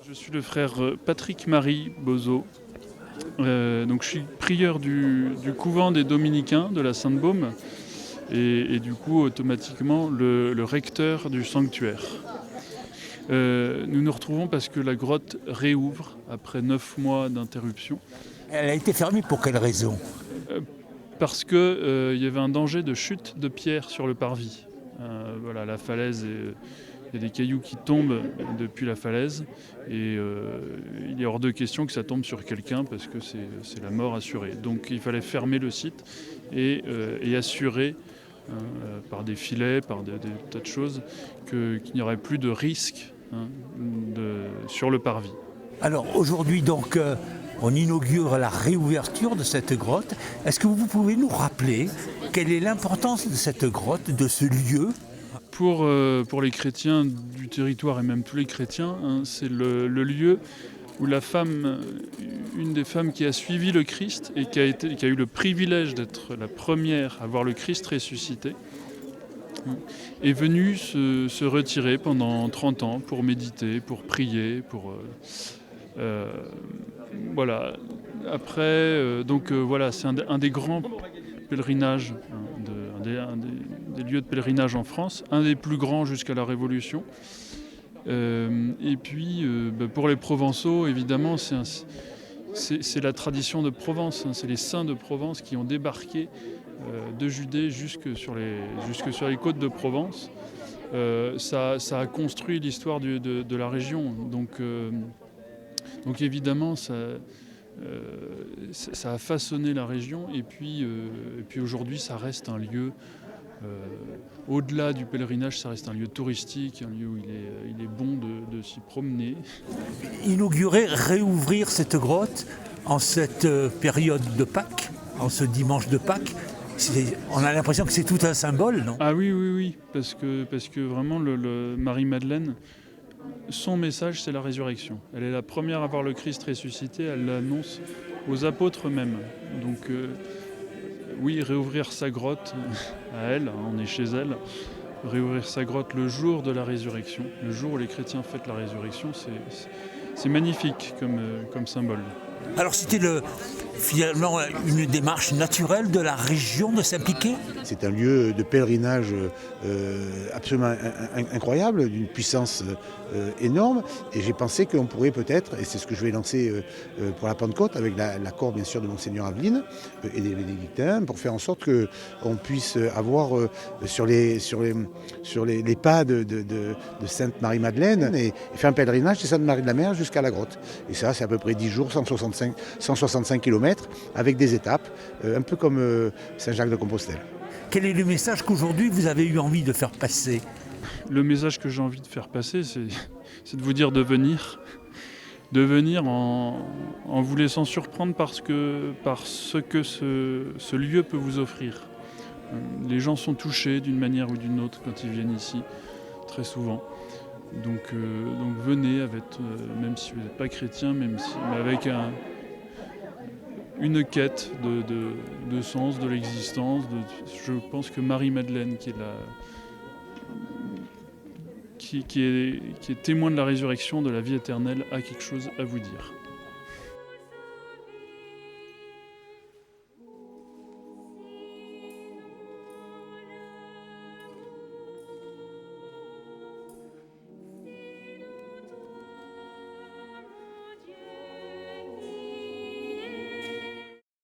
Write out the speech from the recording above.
Je suis le frère Patrick-Marie Bozo. Donc je suis prieur du couvent des Dominicains de la Sainte-Baume et du coup automatiquement le recteur du sanctuaire. Nous nous retrouvons parce que la grotte réouvre après 9 mois d'interruption. Elle a été fermée pour quelle raison? Parce qu'il y avait un danger de chute de pierre sur le parvis. Voilà, la falaise, il y a des cailloux qui tombent depuis la falaise et il est hors de question que ça tombe sur quelqu'un parce que c'est la mort assurée. Donc il fallait fermer le site et assurer par des filets, par des tas de choses, qu'il n'y aurait plus de risque sur le parvis. Alors aujourd'hui donc on inaugure la réouverture de cette grotte. Est-ce que vous pouvez nous rappeler quelle est l'importance de cette grotte, de ce lieu? Pour les chrétiens du territoire et même tous les chrétiens, c'est le lieu où la femme, une des femmes qui a suivi le Christ et qui a eu le privilège d'être la première à voir le Christ ressuscité, est venue se retirer pendant 30 ans pour méditer, pour prier, voilà. Après, voilà, c'est un des grands pèlerinages, des lieux de pèlerinage en France, un des plus grands jusqu'à la Révolution. Et puis, pour les Provençaux, évidemment, c'est la tradition de Provence, c'est les saints de Provence qui ont débarqué de Judée jusque sur les côtes de Provence. Ça a construit l'histoire de la région. Donc évidemment, ça a façonné la région. Et puis aujourd'hui, ça reste un lieu, au-delà du pèlerinage, ça reste un lieu touristique, un lieu où il est bon de s'y promener. Inaugurer, réouvrir cette grotte en cette période de Pâques, en ce dimanche de Pâques, on a l'impression que c'est tout un symbole, non? Ah oui, parce que vraiment Marie-Madeleine, son message c'est la résurrection. Elle est la première à voir le Christ ressuscité, elle l'annonce aux apôtres même. Donc oui, réouvrir sa grotte à elle, on est chez elle, réouvrir sa grotte le jour de la résurrection, le jour où les chrétiens fêtent la résurrection, c'est magnifique comme symbole. Alors c'était finalement une démarche naturelle de la région de s'impliquer? C'est un lieu de pèlerinage absolument incroyable, d'une puissance énorme. Et j'ai pensé qu'on pourrait peut-être, et c'est ce que je vais lancer pour la Pentecôte, avec l'accord bien sûr de Monseigneur Aveline et des bénédictins, pour faire en sorte qu'on puisse avoir sur les pas de Sainte Marie-Madeleine et faire un pèlerinage de Sainte-Marie de la Mer jusqu'à la grotte. Et ça, c'est à peu près 10 jours, 165 km, avec des étapes, un peu comme Saint-Jacques-de-Compostelle. Quel est le message qu'aujourd'hui vous avez eu envie de faire passer? Le message que j'ai envie de faire passer, c'est de vous dire de venir en vous laissant surprendre par ce que ce lieu peut vous offrir. Les gens sont touchés d'une manière ou d'une autre quand ils viennent ici, très souvent. Donc venez, même si vous n'êtes pas chrétien, mais avec une quête de sens de l'existence. Je pense que Marie-Madeleine, qui est témoin de la résurrection, de la vie éternelle, a quelque chose à vous dire.